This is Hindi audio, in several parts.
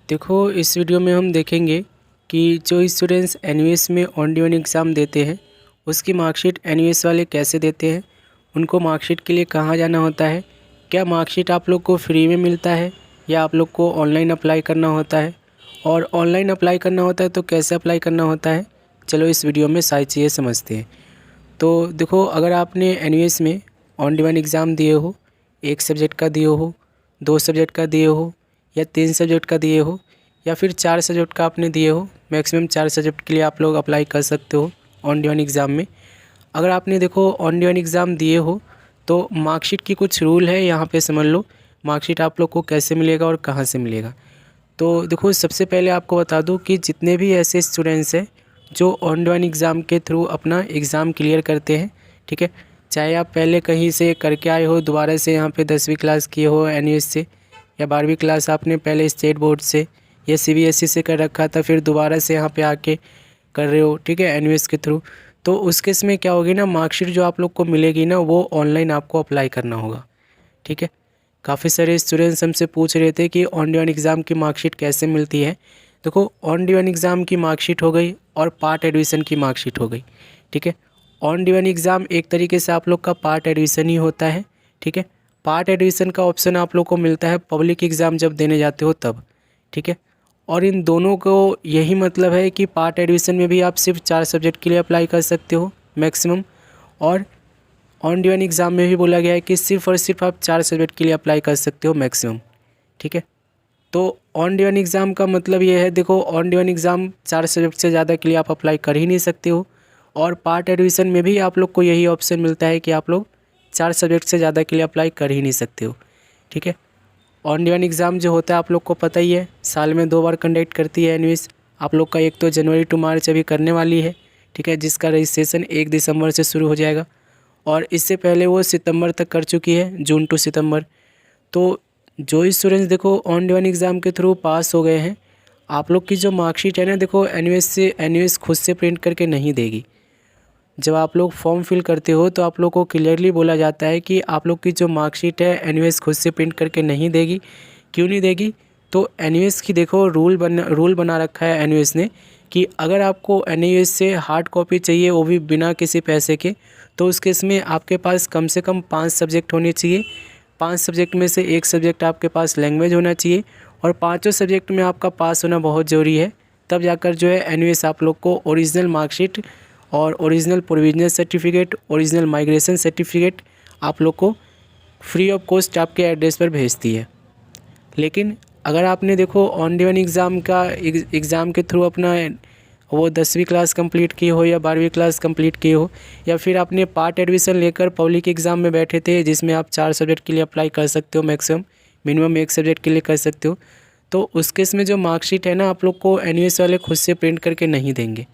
देखो, इस वीडियो में हम देखेंगे कि जो स्टूडेंट्स एनयूएस में ऑन डिमांड एग्ज़ाम देते हैं उसकी मार्कशीट एनयूएस वाले कैसे देते हैं, उनको मार्कशीट के लिए कहाँ जाना होता है, क्या मार्कशीट आप लोग को फ्री में मिलता है या आप लोग को ऑनलाइन अप्लाई करना होता है, और ऑनलाइन अप्लाई करना होता है तो कैसे अप्लाई करना होता है। चलो इस वीडियो में सारी चीज़ें समझते हैं। तो देखो, अगर आपने एनयूएस में ऑन डिमांड एग्ज़ाम दिए हो, एक सब्जेक्ट का दिए हो, 2 सब्जेक्ट का दिए हो या 3 सब्जेक्ट का दिए हो या फिर 4 सब्जेक्ट का आपने दिए हो, मैक्सिमम 4 सब्जेक्ट के लिए आप लोग अप्लाई कर सकते हो ऑन डिमांड एग्ज़ाम में। अगर आपने देखो ऑन डिमांड एग्ज़ाम दिए हो तो मार्कशीट की कुछ रूल है, यहाँ पे समझ लो मार्कशीट आप लोग को कैसे मिलेगा और कहाँ से मिलेगा। तो देखो, सबसे पहले आपको बता दूँ कि जितने भी ऐसे स्टूडेंट्स हैं जो ऑन डिमांड एग्ज़ाम के थ्रू अपना एग्ज़ाम क्लियर करते हैं, ठीक है, चाहे आप पहले कहीं से करके आए हो, दोबारा से यहाँ पे 10वीं क्लास किए हो एनयूएस से, या 12वीं क्लास आपने पहले स्टेट बोर्ड से या सीबीएसई से कर रखा था, फिर दोबारा से यहाँ पे आके कर रहे हो, ठीक है, एनयूएस के थ्रू। तो उस केस में क्या होगी ना, मार्कशीट जो आप लोग को मिलेगी ना वो ऑनलाइन आपको अप्लाई करना होगा, ठीक है। काफ़ी सारे स्टूडेंट्स हमसे पूछ रहे थे कि ऑन डिमांड एग्ज़ाम की मार्कशीट कैसे मिलती है। देखो, ऑन डिमांड एग्ज़ाम की मार्कशीट हो गई और पार्ट एडमिशन की मार्कशीट हो गई, ठीक है। ऑन डिमांड एग्ज़ाम एक तरीके से आप लोग का पार्ट एडमिशन ही होता है, ठीक है। पार्ट एडमिशन का ऑप्शन आप लोग को मिलता है पब्लिक एग्ज़ाम जब देने जाते हो तब, ठीक है। और इन दोनों को यही मतलब है कि पार्ट एडमिशन में भी आप सिर्फ 4 सब्जेक्ट के लिए अप्लाई कर सकते हो मैक्सिमम, और ऑन डिमांड एग्ज़ाम में भी बोला गया है कि सिर्फ और सिर्फ आप 4 सब्जेक्ट के लिए अप्लाई कर सकते हो मैक्सिमम, ठीक है। तो ऑन डिमांड एग्ज़ाम का मतलब ये है, देखो ऑन डिमांड एग्ज़ाम 4 सब्जेक्ट से ज़्यादा के लिए आप अप्लाई कर ही नहीं सकते हो, और पार्ट एडमिशन में भी आप लोग को यही ऑप्शन मिलता है कि आप लोग 4 सब्जेक्ट से ज़्यादा के लिए अप्लाई कर ही नहीं सकते हो, ठीक है। ऑन डिमांड एग्ज़ाम जो होता है आप लोग को पता ही है, साल में 2 बार कंडक्ट करती है एनयूएस। आप लोग का एक तो जनवरी टू मार्च अभी करने वाली है, ठीक है, जिसका रजिस्ट्रेशन 1 दिसंबर से शुरू हो जाएगा, और इससे पहले वो सितंबर तक कर चुकी है, जून टू सितंबर। तो जो स्टूडेंट्स देखो ऑन डिमांड एग्ज़ाम के थ्रू पास हो गए हैं, आप लोग की जो मार्कशीट है ना, देखो एनयूएस खुद से प्रिंट करके नहीं देगी। जब आप लोग फॉर्म फिल करते हो तो आप लोग को क्लियरली बोला जाता है कि आप लोग की जो मार्कशीट है एनयूएस खुद से प्रिंट करके नहीं देगी। क्यों नहीं देगी? तो एनयूएस की देखो रूल बना रखा है एनयूएस ने कि अगर आपको एनयूएस से हार्ड कॉपी चाहिए, वो भी बिना किसी पैसे के, तो उस केस में आपके पास कम से कम 5 सब्जेक्ट होने चाहिए। 5 सब्जेक्ट में से एक सब्जेक्ट आपके पास लैंग्वेज होना चाहिए, और पाँचों सब्जेक्ट में आपका पास होना बहुत ज़रूरी है। तब जाकर जो है एनयूएस आप लोग को ओरिजिनल मार्कशीट और original provisional certificate, original migration certificate आप लोग को फ्री ऑफ कॉस्ट आपके एड्रेस पर भेजती है। लेकिन अगर आपने देखो ऑन डिमांड एग्ज़ाम के थ्रू अपना वो 10वीं क्लास कंप्लीट की हो या 12वीं क्लास कंप्लीट की हो, या फिर आपने पार्ट एडमिशन लेकर पब्लिक एग्ज़ाम में बैठे थे जिसमें आप 4 सब्जेक्ट के लिए अप्लाई कर सकते हो मैक्सिमम, मिनिमम 1 सब्जेक्ट के लिए कर सकते हो, तो उस केस में जो मार्कशीट है ना, आप लोग को एनयूएस वाले खुद से प्रिंट करके नहीं देंगे।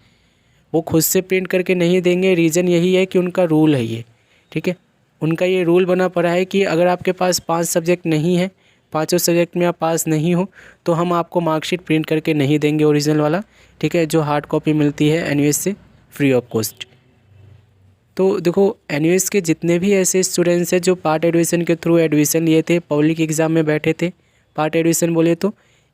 वो खुद से प्रिंट करके नहीं देंगे, रीज़न यही है कि उनका रूल है ये, ठीक है। उनका ये रूल बना पड़ा है कि अगर आपके पास 5 सब्जेक्ट नहीं है, पाँचों सब्जेक्ट में आप पास नहीं हो, तो हम आपको मार्कशीट प्रिंट करके नहीं देंगे ओरिजिनल वाला, ठीक है, जो हार्ड कॉपी मिलती है एनयूएस से फ्री ऑफ कॉस्ट। तो देखो, एनयूएस के जितने भी ऐसे स्टूडेंट्स हैं जो पार्ट एडमिशन के थ्रू एडमिशन लिए थे, पब्लिक एग्ज़ाम में बैठे थे, पार्ट एडमिशन बोले तो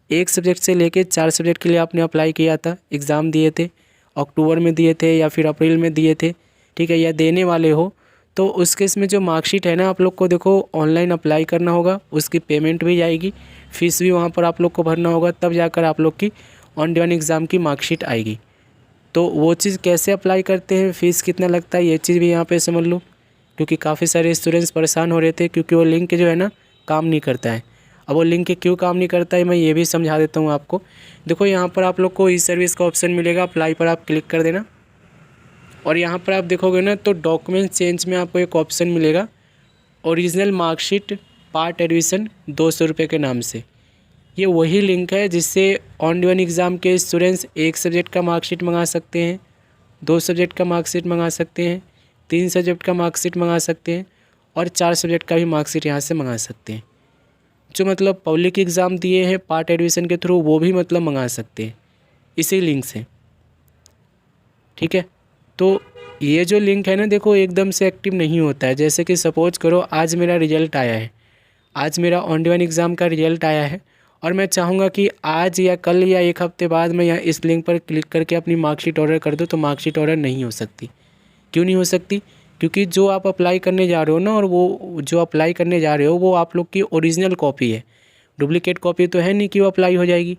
1 सब्जेक्ट से लेके 4 सब्जेक्ट के लिए आपने अप्लाई किया था, एग्ज़ाम दिए थे, अक्टूबर में दिए थे या फिर अप्रैल में दिए थे, ठीक है, या देने वाले हो, तो उस केस में जो मार्कशीट है ना, आप लोग को देखो ऑनलाइन अप्लाई करना होगा, उसकी पेमेंट भी आएगी, फ़ीस भी वहाँ पर आप लोग को भरना होगा, तब जाकर आप लोग की ऑन डिमांड एग्ज़ाम की मार्कशीट आएगी। तो वो चीज़ कैसे अप्लाई करते हैं, फ़ीस कितना लगता है, ये चीज़ भी यहाँ पे समझ लो, क्योंकि काफ़ी सारे स्टूडेंट्स परेशान हो रहे थे क्योंकि वो लिंक जो है ना काम नहीं करता है। अब वो लिंक क्यों काम नहीं करता है मैं ये भी समझा देता हूँ आपको। देखो, यहाँ पर आप लोग को ई सर्विस का ऑप्शन मिलेगा, अप्लाई पर आप क्लिक कर देना, और यहाँ पर आप देखोगे ना तो डॉक्यूमेंट चेंज में आपको एक ऑप्शन मिलेगा, ओरिजिनल मार्कशीट पार्ट एडमिशन 200 रुपये के नाम से। ये वही लिंक है जिससे ऑन डिमांड एग्ज़ाम के स्टूडेंट्स 1 सब्जेक्ट का मार्कशीट मंगा सकते हैं, 2 सब्जेक्ट का मार्कशीट मंगा सकते हैं, 3 सब्जेक्ट का मार्कशीट मंगा सकते हैं, और 4 सब्जेक्ट का भी मार्कशीट यहाँ से मंगा सकते हैं। जो मतलब पब्लिक एग्ज़ाम दिए हैं पार्ट एडमिशन के थ्रू, वो भी मतलब मंगा सकते हैं इसी लिंक से, ठीक है। तो ये जो लिंक है ना, देखो एकदम से एक्टिव नहीं होता है। जैसे कि सपोज करो आज मेरा रिजल्ट आया है, आज मेरा ऑन डिमांड एग्ज़ाम का रिजल्ट आया है, और मैं चाहूँगा कि आज या कल या एक हफ़्ते बाद मैं यहाँ इस लिंक पर क्लिक करके अपनी मार्कशीट ऑर्डर कर दूँ, तो मार्कशीट ऑर्डर नहीं हो सकती। क्यों नहीं हो सकती? क्योंकि जो आप अप्लाई करने जा रहे हो ना, और वो जो अप्लाई करने जा रहे हो वो आप लोग की ओरिजिनल कॉपी है, डुप्लीकेट कॉपी तो है नहीं कि वो अप्लाई हो जाएगी।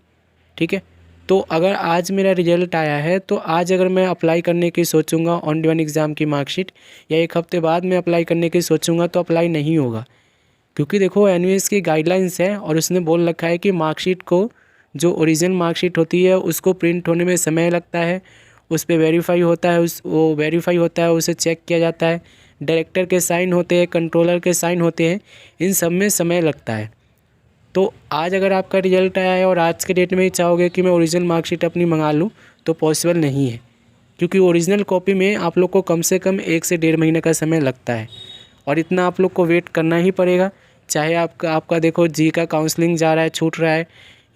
ठीक है, तो अगर आज मेरा रिजल्ट आया है तो आज अगर मैं अप्लाई करने की सोचूंगा ऑन ड्यून एग्ज़ाम की मार्कशीट, या एक हफ़्ते बाद मैं अप्लाई करने की सोचूंगा, तो अप्लाई नहीं होगा। क्योंकि देखो एनयूएस की गाइडलाइंस है और उसने बोल रखा है कि मार्कशीट को, जो ओरिजिनल मार्कशीट होती है उसको प्रिंट होने में समय लगता है, उस पर वेरीफाई होता है, वो वेरीफाई होता है, उसे चेक किया जाता है, डायरेक्टर के साइन होते हैं, कंट्रोलर के साइन होते हैं, इन सब में समय लगता है। तो आज अगर आपका रिजल्ट आया है और आज के डेट में ही चाहोगे कि मैं ओरिजिनल मार्कशीट अपनी मंगा लूँ, तो पॉसिबल नहीं है। क्योंकि ओरिजिनल कॉपी में आप लोग को कम से कम 1 से 1.5 महीने का समय लगता है, और इतना आप लोग को वेट करना ही पड़ेगा। चाहे आपका देखो जी का काउंसलिंग जा रहा है, छूट रहा है,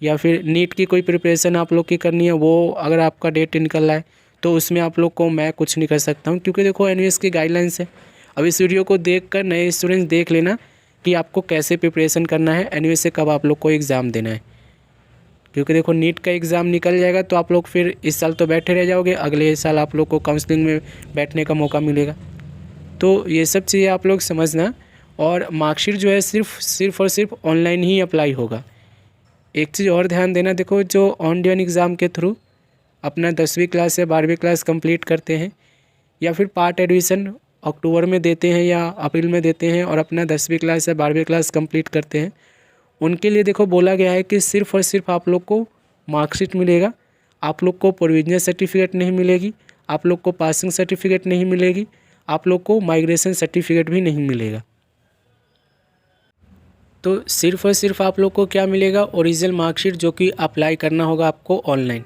या फिर नीट की कोई प्रिपरेशन आप लोग की करनी है, वो अगर आपका डेट निकल रहा है, तो उसमें आप लोग को मैं कुछ नहीं कर सकता हूँ। क्योंकि देखो एनयूएस की गाइडलाइंस है। अब इस वीडियो को देख कर नए स्टूडेंट्स देख लेना कि आपको कैसे प्रिपरेशन करना है, एनयूएस से कब आप लोग को एग्ज़ाम देना है। क्योंकि देखो नीट का एग्ज़ाम निकल जाएगा तो आप लोग फिर इस साल तो बैठे रह जाओगे, अगले साल आप लोग को काउंसलिंग में बैठने का मौका मिलेगा। तो ये सब चीज़ें आप लोग समझना। और मार्कशीट जो है सिर्फ और सिर्फ ऑनलाइन ही अप्लाई होगा। एक चीज़ और ध्यान देना, देखो जो ऑन ड्यून एग्ज़ाम के थ्रू अपना 10वीं क्लास या 12वीं क्लास कंप्लीट करते हैं, या फिर पार्ट एडमिशन अक्टूबर में देते हैं या अप्रैल में देते हैं और अपना 10वीं क्लास या 12वीं क्लास कंप्लीट करते हैं, उनके लिए देखो बोला गया है कि सिर्फ़ और सिर्फ आप लोग को मार्कशीट मिलेगा। आप लोग को प्रोविजनल सर्टिफिकेट नहीं मिलेगी, आप लोग को पासिंग सर्टिफिकेट नहीं मिलेगी, आप लोग को माइग्रेशन सर्टिफिकेट भी नहीं मिलेगा। तो सिर्फ़ और सिर्फ आप लोग को क्या मिलेगा? ओरिजिनल मार्कशीट, जो कि अप्लाई करना होगा आपको ऑनलाइन।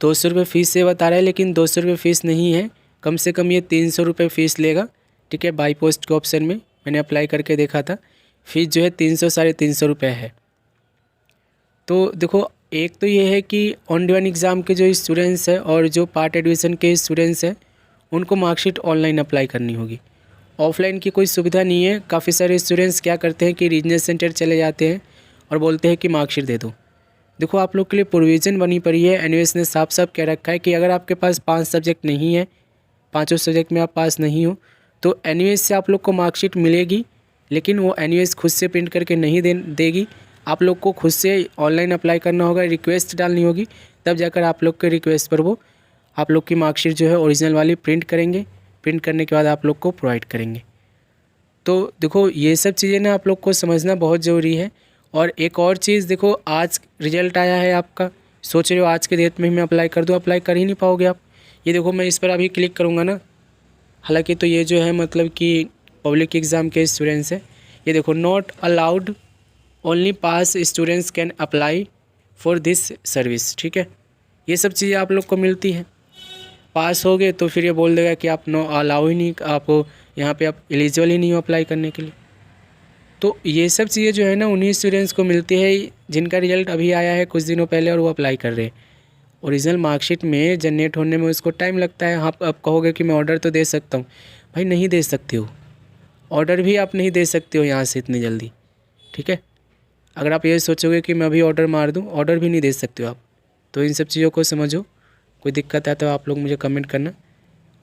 200 रुपये फ़ीस से बता रहा है, लेकिन 200 रुपये फ़ीस नहीं है, कम से कम ये 300 रुपये फ़ीस लेगा। ठीक है, बाई पोस्ट के ऑप्शन में मैंने अप्लाई करके देखा था, फ़ीस जो है 300 साढ़े 300 रुपये है। तो देखो एक तो ये है कि ऑन ड्यून एग्ज़ाम के जो स्टूडेंट्स हैं और जो पार्ट एडमिशन के स्टूडेंट्स हैं, उनको मार्कशीट ऑनलाइन अप्लाई करनी होगी, ऑफलाइन की कोई सुविधा नहीं है। काफ़ी सारे स्टूडेंट्स क्या करते हैं कि रीजनल सेंटर चले जाते हैं और बोलते हैं कि मार्कशीट दे दो। देखो आप लोग के लिए प्रोविज़न बनी पड़ी है, एनयूएस ने साफ साफ कह रखा है कि अगर आपके पास 5 सब्जेक्ट नहीं है, 5 सब्जेक्ट में आप पास नहीं हो, तो एनयूएस से आप लोग को मार्कशीट मिलेगी, लेकिन वो एनयूएस खुद से प्रिंट करके नहीं देगी। आप लोग को खुद से ऑनलाइन अप्लाई करना होगा, रिक्वेस्ट डालनी होगी, तब जाकर आप लोग के रिक्वेस्ट पर वो आप लोग की मार्कशीट जो है ओरिजिनल वाली प्रिंट करेंगे। प्रिंट करने के बाद आप लोग को प्रोवाइड करेंगे। तो देखो ये सब चीज़ें ना आप लोग को समझना बहुत ज़रूरी है। और एक और चीज़ देखो, आज रिजल्ट आया है आपका, सोच रहे हो आज के डेट में ही मैं अप्लाई कर दूँ, अप्लाई कर ही नहीं पाओगे आप। ये देखो मैं इस पर अभी क्लिक करूँगा ना, हालांकि तो ये जो है मतलब कि पब्लिक एग्ज़ाम के स्टूडेंट्स हैं, ये देखो not allowed, only pass students can apply for this service. ठीक है, ये सब चीज़ें आप लोग को मिलती हैं। पास हो गए तो फिर ये बोल देगा कि आप नो अलाउ ही नहीं, आप यहाँ पे आप एलिजिबल ही नहीं हो अप्लाई करने के लिए। तो ये सब चीज़ें जो है ना उन्हीं स्टूडेंट्स को मिलती है जिनका रिजल्ट अभी आया है कुछ दिनों पहले और वो अप्लाई कर रहे हैं। ओरिजिनल मार्कशीट में जनरेट होने में उसको टाइम लगता है। आप कहोगे कि मैं ऑर्डर तो दे सकता हूँ, भाई नहीं दे सकते हो, ऑर्डर भी आप नहीं दे सकते हो यहाँ से इतनी जल्दी। ठीक है, अगर आप ये सोचोगे कि मैं अभी ऑर्डर मार दूँ, ऑर्डर भी नहीं दे सकते हो आप। तो इन सब चीज़ों को समझो, कोई दिक्कत है तो आप लोग मुझे कमेंट करना।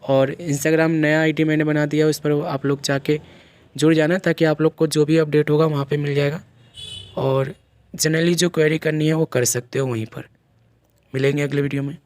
और इंस्टाग्राम नया आईडी मैंने बना दिया, उस पर आप लोग जाके जुड़ जाना, ताकि आप लोग को जो भी अपडेट होगा वहाँ पे मिल जाएगा। और जनरली जो क्वेरी करनी है वो कर सकते हो वहीं पर। मिलेंगे अगले वीडियो में।